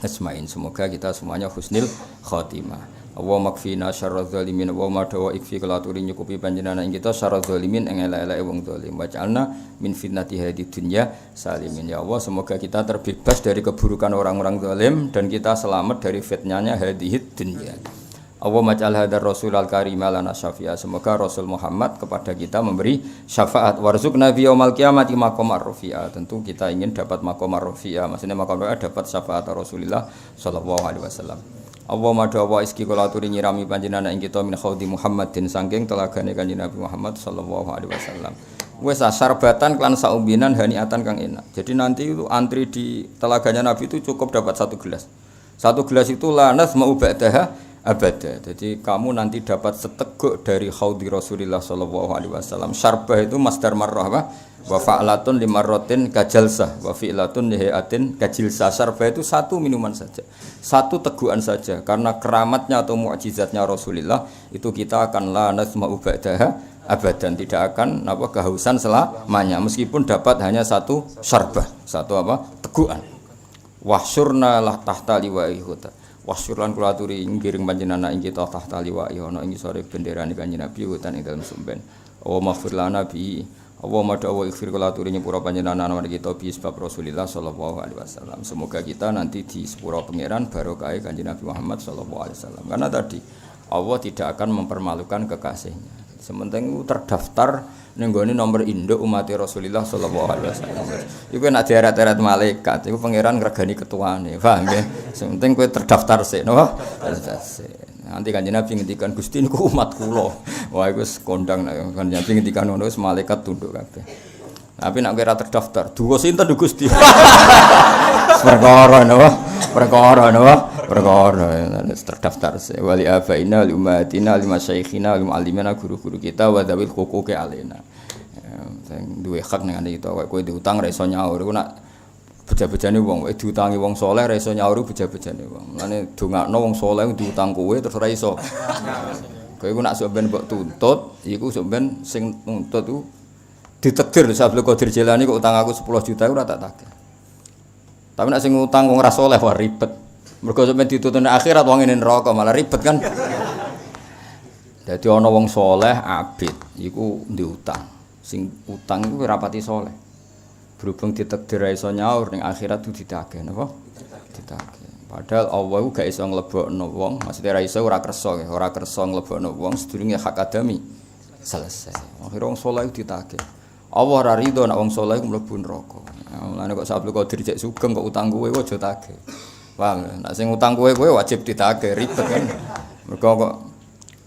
Speaker 5: asmain. Semoga kita semuanya husnul khotimah. Wa makfina syarradz zalimin wa ma dawa ikfi kelaturi nyukupi panjenengan ing kita syarradz zalimin ing elek-eleke wong zalim. Wa ja'alna min fitnati hadid dunya salimin. Ya Allah, semoga kita terbebas dari keburukan orang-orang zalim dan kita selamat dari fitnahnya hadid dunya. Allah maj'al hadar rasul al-karim lana syafi'a. Semoga Rasul Muhammad kepada kita memberi syafaat. Warzuqna fi yaumil qiyamati maqamar rafi'a. Tentu kita ingin dapat maqamar rafi'a. Maksudnya maqamar dapat syafaat Rasulullah sallallahu alaihi wasallam. Allah madhawa iski kula aturi nyirami panjenengan ing kita min khaudi Muhammadin saking telagane Kanjeng Nabi Muhammad sallallahu alaihi wasallam. Wes sarbatan klan saumbinan haniatan kang enak. Jadi nanti itu antri di telaganya Nabi itu cukup dapat 1 gelas. 1 gelas itu lanas mau ba'daha abada. Jadi kamu nanti dapat seteguk dari khaudi Rasulullah sallallahu alaihi wasallam. Syarbah itu masdar marrah apa? Wa fa'latun limarratin kajalsah wa fi'latun lihatin kajilsah. Syarbah itu 1 minuman saja, 1 teguhan saja, karena keramatnya atau mukjizatnya Rasulullah itu kita akan la nasma'u ba'daha abadan, tidak akan kehausan selamanya meskipun dapat hanya 1 syarbah, 1 teguhan. Wahsyurna lah tahta liwa'i huta. Wahsyurlan kula aturi ngiring panjenengan ing kita tahta liwa'i ana ing sore benderane Kanjeng Nabi hutan ing dalem sumben. Wa maghfir lana bi Allah madawa ikhfir kula aturi nyepura panjenengan ana kita bi sebab Rasulullah sallallahu alaihi wasallam. Semoga kita nanti di sepura pangeran barokah Kanjeng Nabi Muhammad sallallahu alaihi wasallam. Karena tadi Allah tidak akan mempermalukan kekasihnya. Sementing terdaftar ning gone nomor induk umat Rasulullah sallallahu alaihi wasallam. Iku nek diarat-arat malaikat, iku pangeran ngregani ketuane, paham nggih? Sementing kowe terdaftar sik, napa? Nanti Kanjeng Nabi ngendikan Gusti niku umat kula. Wah iku wis kondang nek Kanjeng Nabi ngendikan ngono wis malaikat tunduk kabeh. Tapi nek kowe ora terdaftar, duwa sinten Gusti? Perkara napa? Perkara terdaftar se wali abaina li ummatina li masyayikhina li muallimina guru-guru kita wa dzawil huquqi alaina. Sing duwe hak ning ngene kita kowe diutang ra iso nyaur iku nak beja-bejane wong diutangi wong saleh ra iso nyaur beja-bejane wong. Mulane dongakno wong saleh diutang kowe terus ra iso. Kowe iku nak sampean mbok tuntut iku sampean sing nuntut iku ditegir Abdul Qadir Jilani kok utang aku 10 juta ora tak tagih. Tapi nek sing utang wong ra saleh wah ribet. Mergo sampeyan dituntut akhirat wong ngene neraka malah ribet kan. Dadi ana wong saleh abid iku diutang. Sing utang iku ora pati saleh. Berhubung ditakdir iso nyaur ning akhirat itu ditagih napa? Ditagih. Padahal Allah iku gak iso nglebokno wong, maksudnya ra iso ora kersa nglebokno wong sedurunge hak adami selesai. Akhire wong saleh ditagih. Allah ora rido nek wong saleh iku mlebu neraka. Mulane kok Abdul Qadir cek sugeng kok utang kowe aja tagih. Paham? Nek sing utang kowe wajib ditagih, ribet kan. Mergo kok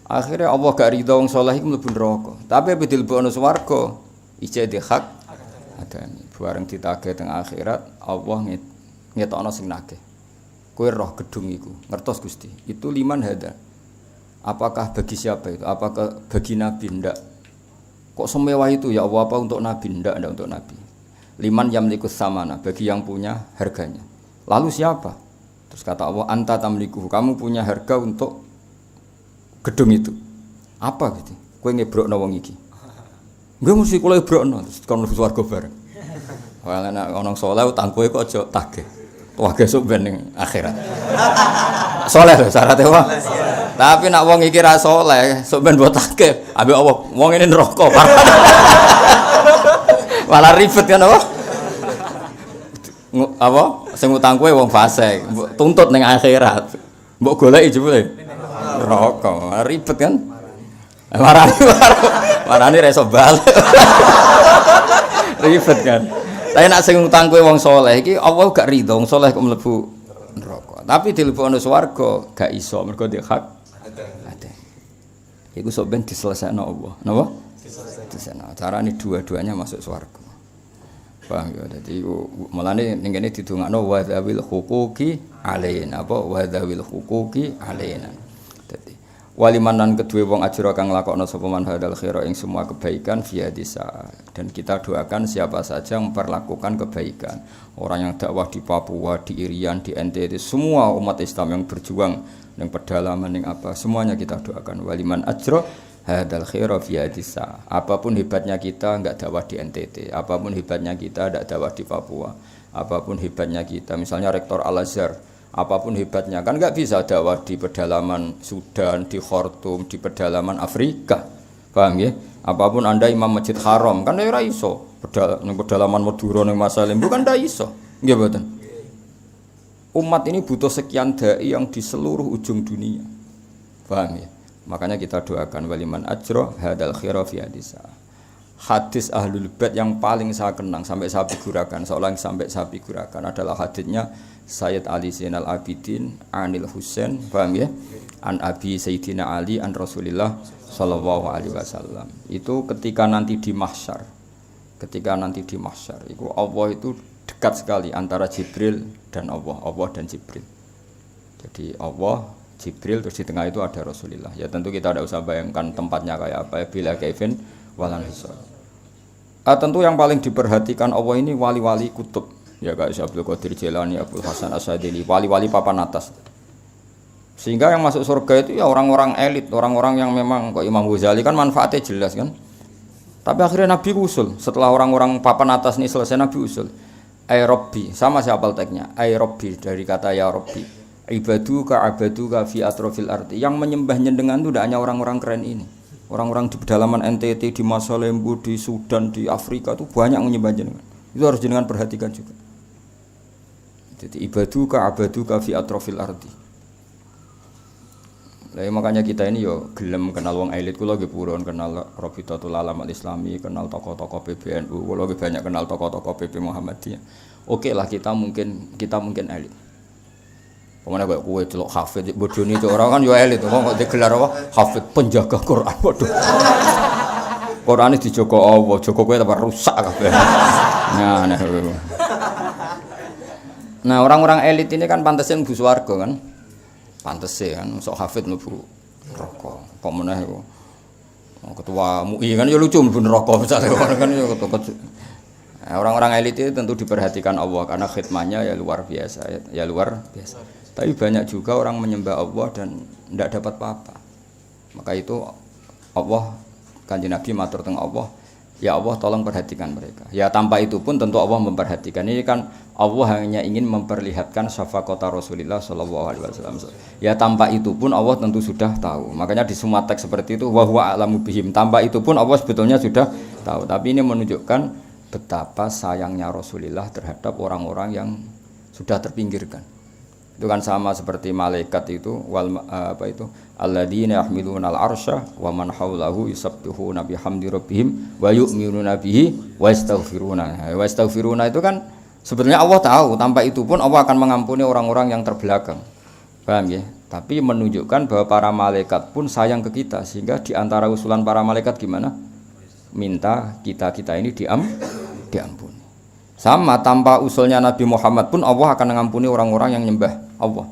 Speaker 5: akhire Allah gak rido wong saleh iku mlebu neraka. Tapi ape dilebokno swarga, ijek di hak adami. Bareng ditagih teng akhirat, Allah ngetokno sing nagih. Kowe roh gedung iku, ngertos Gusti. Itu liman hada. Apakah bagi siapa itu? Apakah bagi nabi ndak? Kok semewah itu ya Allah, apa untuk nabi ndak untuk nabi? Liman yamlikus samana, bagi yang punya harganya. Lalu siapa? Terus kata Allah, anta tamliku, kamu punya harga untuk gedung itu. Apa gitu? Kowe ngebrokno wong iki. Nggih mesti kula ngebrokno, terus kon mlebu swarga bareng. Wah nek ana saleh utang kowe kok aja tagih. Wah gesuk ben ning akhirat. Saleh lho syaratnya apa? Tapi nak wong iki ra saleh, sok ben botake, ambek Allah, wong ini neraka. Malah ribet kan apa? Apa? Sing utang kowe wong fasik, mbok tuntut ning akhirat. Mbok goleki jebule neraka. Ribet kan? Marani ra iso bal. Ribet kan. Tapi nak sing utang kowe wong saleh iki Allah gak ridho wong saleh kok mlebu neraka. Tapi dilebokno swarga gak iso mergo dia hak. Iku sok ben diselesaikno Allah. Napa? Diselesaikno. Carane dua-duanya masuk swarga. Paham ya? Dadi mulane ning kene didongakno wa dzawil huquqi alaina. Apa wa dzawil huquqi alaina. Dadi walimanan kedue wong ajra kang nglakokno sapa man hadal khaira ing semua kebaikan via desa. Dan kita doakan siapa saja yang memperlakukan kebaikan. Orang yang dakwah di Papua, di Irian, di NTT, semua umat Islam yang berjuang yang pedalaman yang apa, semuanya kita doakan. Waliman ajra hadal khaira fi desa. Apapun hebatnya kita enggak dakwah di NTT, apapun hebatnya kita enggak dakwah di Papua, apapun hebatnya kita, misalnya Rektor Al-Azhar, apapun hebatnya kan enggak bisa dakwah di pedalaman Sudan, di Khartoum, di pedalaman Afrika. Paham ya? Apapun Anda imam Masjid Haram kan ora iso. Pedalaman Madura ning Masalim bukan ndak iso. Nggih mboten. Umat ini butuh sekian dai yang di seluruh ujung dunia. Paham ya? Makanya kita doakan waliman ajra hadal khaira fi hadisa. Hadis Ahlul Bait yang paling saya kenang sampai saya figurakan, seolah sampai saya figurakan adalah hadisnya Sayyid Ali Zainal Abidin Anil Husain, paham ya? An Abi Sayyidina Ali an Rasulillah sallallahu alaihi wasallam. Itu ketika nanti di mahsyar. Itu Allah itu dekat sekali antara Jibril dan Allah dan Jibril. Jadi Allah, Jibril, terus di tengah itu ada Rasulullah. Ya tentu kita tidak usah bayangkan tempatnya kayak apa ya, bila kaifin walan hisab. Tentu yang paling diperhatikan Allah ini wali-wali kutub. Ya kayak Abdul Qadir Jailani, Abdul Hasan Asyadili, wali-wali papan atas. Sehingga yang masuk surga itu ya orang-orang elit, orang-orang yang memang kok Imam Ghazali kan manfaatnya jelas kan. Tapi akhirnya Nabi usul, setelah orang-orang papan atas ini selesai Nabi usul. Ay Rabbi, sama siapa teknya? Ay Rabbi dari kata ya Rabbi. Ibaduka abaduka fi atrofil arti. Yang menyembah nyendengan itu tidak hanya orang-orang keren ini. Orang-orang di pedalaman NTT, di Masalembu, di Sudan, di Afrika itu banyak menyembah jenengan. Itu harus jenengan perhatikan juga. Jadi ibaduka abaduka fi atrofil arti. Lah makanya kita ini yo gelem kenal wong elit, kula nggih purun kenal Rabitatul Alam Al-Islami, kenal tokoh-tokoh PBNU, kula nggih banyak kenal tokoh-tokoh PP Muhammadiyah. Oke lah kita mungkin elit. Pemane koyo kowe celok hafid bodoni cok ora kan yo elit kok digelar apa? Hafid penjaga Quran. Waduh. Qurane dijogo Allah, jogo kowe tambah rusak kabeh. Nah, orang-orang elit ini kan pantasnya mlebu swarga kan. Pantes kan sok hafid mlebu neraka. Kok meneh iku. Ketua MUI kan ya lucu mlebu neraka misale kan ya ketua. Orang-orang elit itu tentu diperhatikan Allah karena khidmahnya ya luar biasa. Tapi banyak juga orang menyembah Allah dan tidak dapat apa-apa. Maka itu Allah Kanjeng Nabi matur teng Allah, ya Allah tolong perhatikan mereka. Ya tanpa itu pun tentu Allah memperhatikan. Ini kan Allah hanya ingin memperlihatkan syafaqata Rasulullah sallallahu alaihi wasallam. Ya tanpa itu pun Allah tentu sudah tahu. Makanya di semua teks seperti itu wa huwa a'lamu bihim. Tanpa itu pun Allah sebetulnya sudah tahu. Tapi ini menunjukkan betapa sayangnya Rasulullah terhadap orang-orang yang sudah terpinggirkan. Itu kan sama seperti malaikat itu alladzina yahmiluna al-arsya wa man haulahu yusabbihuna bihamdi rabbihim wa yu'minuna bihi wa yastaghfiruna. Wa yastaghfiruna itu kan sebetulnya Allah tahu, tanpa itu pun Allah akan mengampuni orang-orang yang terbelakang. Paham ya? Tapi menunjukkan bahwa para malaikat pun sayang ke kita, sehingga di antara usulan para malaikat gimana? Minta kita ini diampuni. Sama tanpa usulnya Nabi Muhammad pun Allah akan mengampuni orang-orang yang nyembah Allah.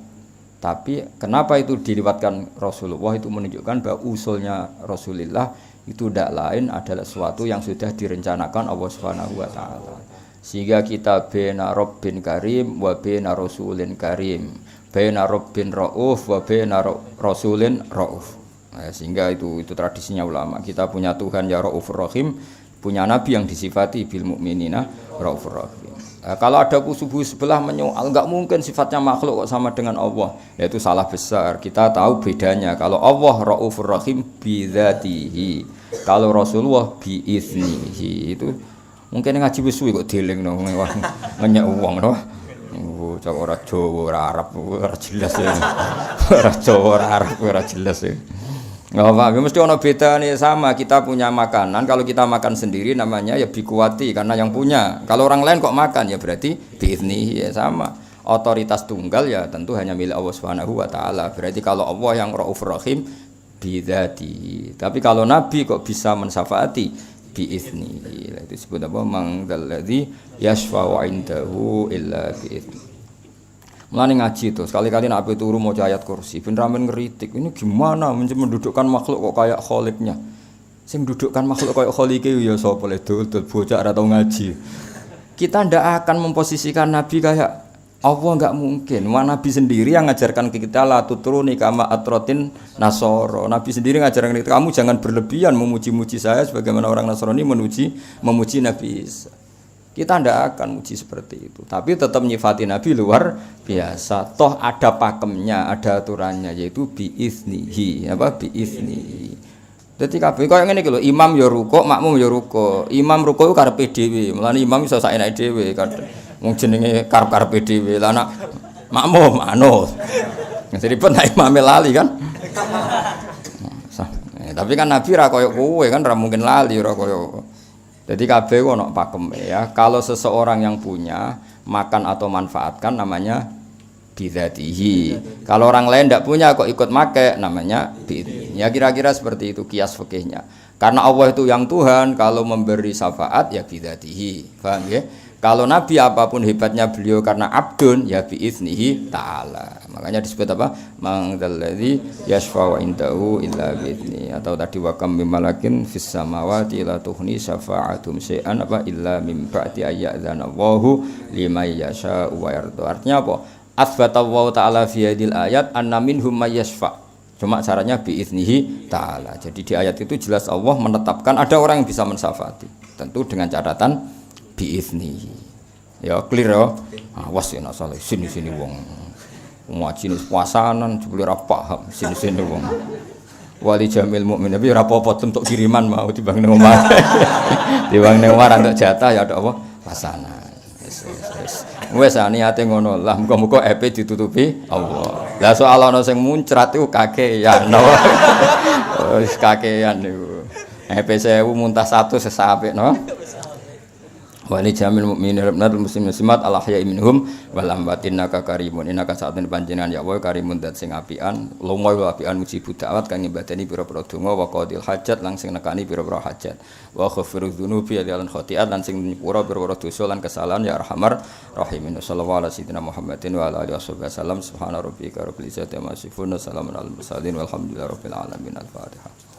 Speaker 5: Tapi kenapa itu diriwayatkan Rasulullah, itu menunjukkan bahwa usulnya Rasulullah itu tidak lain adalah sesuatu yang sudah direncanakan Allah Subhanahu wa taala. Sehingga kita bena Rabbin Karim wa bena Rasulin Karim, bena Rabbin Rauf wa bena Rasulin Rauf. Nah, sehingga itu tradisinya ulama. Kita punya Tuhan ya Raufur Rahim, punya Nabi yang disifati bil mukminina Raufur Rahim. Nah, kalau ada kubu sebelah menyoal, enggak mungkin sifatnya makhluk kok sama dengan Allah. Ya itu salah besar. Kita tahu bedanya. Kalau Allah Raufur Rahim bidzatihi. Kalau Rasulullah biiznihi. Itu mungkin ngaji wis suwi kok dieling no ngenyek wong no. Oh, cak ora Jawa ora Arab ora jelas ya. Ora Jawa ora Arab ora jelas ya. Nggak apa, mesti ono beda nih sama kita punya makanan. Kalau kita makan sendiri namanya ya bikuati karena yang punya. Kalau orang lain kok makan ya berarti biizni ya sama. Otoritas tunggal ya tentu hanya milik Allah Subhanahu wa taala. Berarti kalau Allah yang Raufur Rahim bidzati. Tapi kalau Nabi kok bisa mensyafaati biizni. Itu disebut apa? Mangdalladzi yashfa'u 'indahu illa biizni. Mulane ngaji itu, sekali-kali nak ape turu maca ayat kursi, ben ramen ngeritik. Ini gimana mendudukkan makhluk kok kayak kholiknya. Sing mendudukkan makhluk kayak kholike ya sapa le dul bocah ora tau ngaji. Kita ndak akan memposisikan Nabi kayak Allah, enggak mungkin. Nabi sendiri yang ngajarkan ke kita la tutruni kama atrotin nasoro. Nabi sendiri ngajarkan kita, kamu jangan berlebihan memuji-muji saya sebagaimana orang Nasrani memuji Nabi Isa. Kita tidak akan muji seperti itu, tapi tetap nyifati Nabi luar biasa. Toh ada pakemnya, ada aturannya, yaitu biiznihi, apa biiznihi. Jadi kabeh koyo ngene iki lho, imam ya rukuk, makmum ya rukuk. Imam rukuk ku karepe dhewe, mulane imam iso saenake dhewe kan. Wong jenenge karep-karepe dhewe. Lah anak makmum anut. Jadi pun nek imame lali kan. Tapi kan Nabi ra koyo kowe kan ra mungkin lali ora koyo. Jadi kabeh ono pakem ya. Kalau seseorang yang punya makan atau manfaatkan namanya bidzatihi. Kalau orang lain tidak punya kok ikut make namanya biizni. Ya kira-kira seperti itu kias fikihnya. Karena Allah itu yang Tuhan, kalau memberi syafaat ya bidzatihi. Paham ya? Kalau Nabi apapun hebatnya beliau karena abdun ya biiznihi ta'ala. Makanya disebut apa? Mangdalladzi yashfa'u 'indahu illa biizni. Atau tadi wa kam mim malakin fis samawati la tuhni syafa'atum syai'an apa illa mim ba'di ayyadzana Allahu liman yasha'u wa yarda. Artinya apa? Asbata Allah ta'ala fi hadil ayat anna minhum may yashfa'. Cuma caranya biiznihi ta'ala. Jadi di ayat itu jelas Allah menetapkan ada orang yang bisa mensyafaati. Tentu dengan catatan biizni. Ya clear ya. Awas ya nak salah sini-sini wong. Ngaji nis puasanan jebule ora paham sini-sini wong. Wali jamil mukmin tapi ora apa-apa untuk kiriman mau timbang nang omah. Timbang nang omah untuk jatah ya ada apa? Pasanan. Wes niate ngono lah muga-muga EP ditutupi Allah. Lah soal ana sing muncrat iku kakean. Wis kakean niku. EP 1000 muntah 1 sesapik no. Wali jamil mukminin rabbil muslimin muslimat al ahya'i minhum wal amwat innaka karimun innaka sa'atun panjenengan ya Allah karimun dat sing apian lumoy apian mujibud da'wat kang nyembadani pira-pira donga wa qadil hajat lan sing nekani pira-pira hajat wa ghafirudz dzunubi lan khotiat lan sing nyepura pira-pira dosa lan kesalahan ya arhamar rahimin sallallahu alaihi Muhammadin wa ala alihi wasallam subhana rabbika rabbil izzati amma yasifun salamun alal mursalin walhamdulillahi rabbil alamin al-fatihah.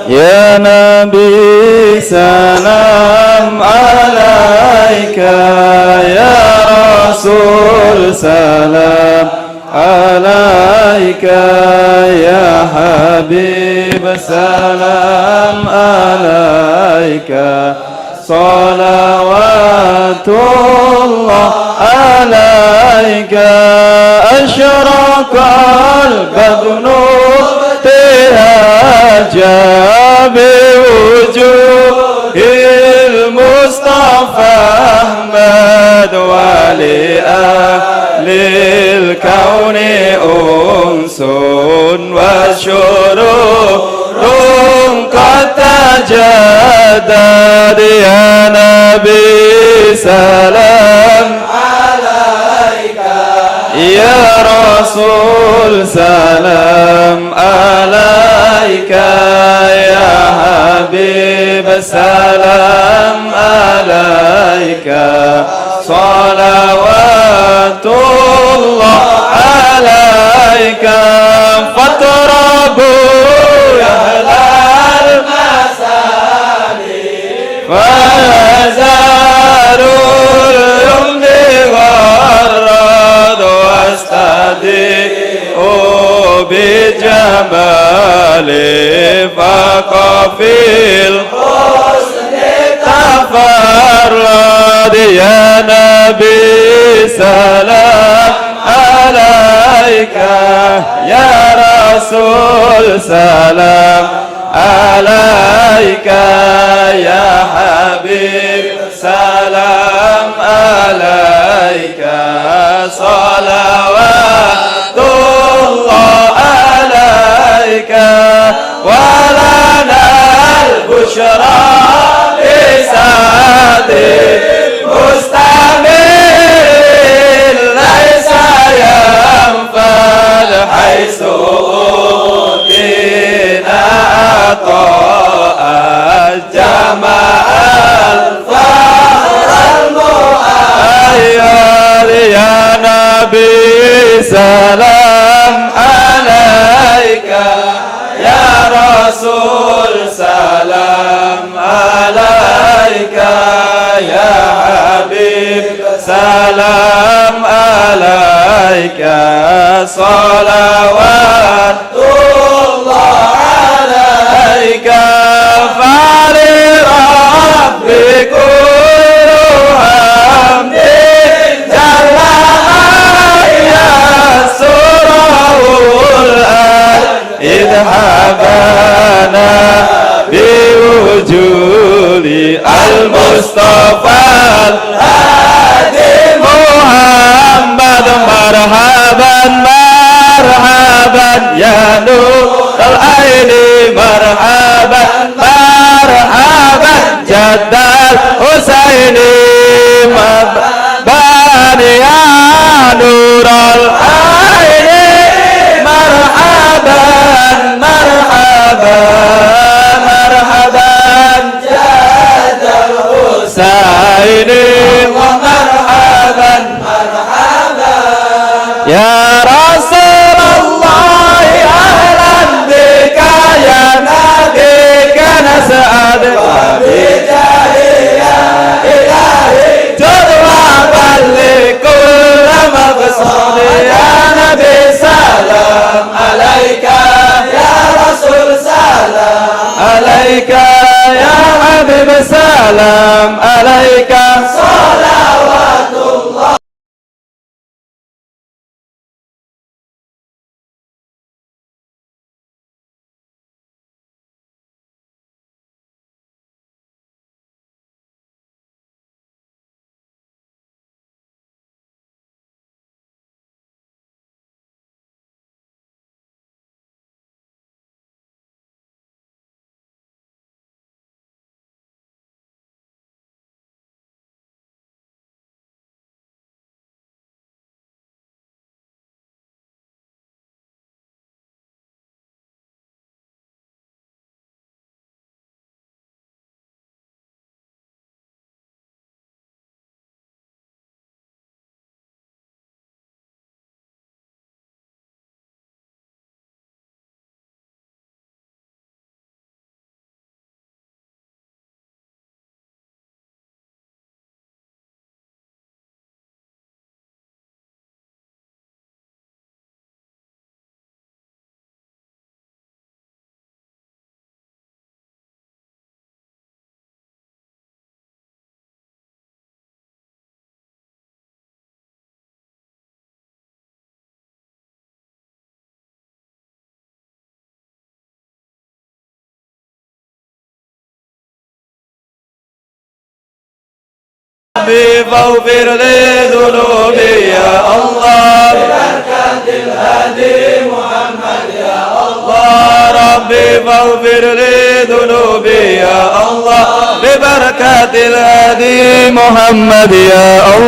Speaker 3: Ya Nabi salam alaika, ya Rasul salam alaika, ya Habib salam alaika, salawatullah alaika, asyraqal badru جاب وجوه المصطفى أحمد ولأهل الكون أنس وشرور قد تجدد يا نبي سلام عليك يا رسول سلام عليك يا حبيب سلام عليك صلوات الله عليك فاطربوا يا أهل الجمال فاق في الحسن تفرد يا نبي سلام عليك يا رسول سلام عليك يا حبيب سلام عليك صلوات الله عليك ولنا البشرى بسعد مستمر ليس ينفد حيث أوتينا عطاء الجمال الفخر المؤيد يا نبي سلام عليك يا رسول سلام عليك يا حبيب سلام عليك صلوات الله عليك فلرب كل حمد جل يسره الآن إذ حبانا بوجود المصطفى الهادي محمد مرحبا مرحبا يا نور العين مرحبا مرحبا جد الحسين مرحبا يا نور العين مرحبا مرحبا مرحبا جد الحسين ومرحبا مرحبا يا رسول الله أهلا بك يا نبيك نسعد وبجاهي يا إلهي تضربا لكل مقصود يا نبي سلام عليك يا رسول سلام عليك يا حبيب سلام عليك صلوات الله ربي فاغفر لي ذنوبي يا الله ببركة الهادي محمد يا الله ربي فاغفر لي ذنوبي يا الله ببركة الهادي محمد يا الله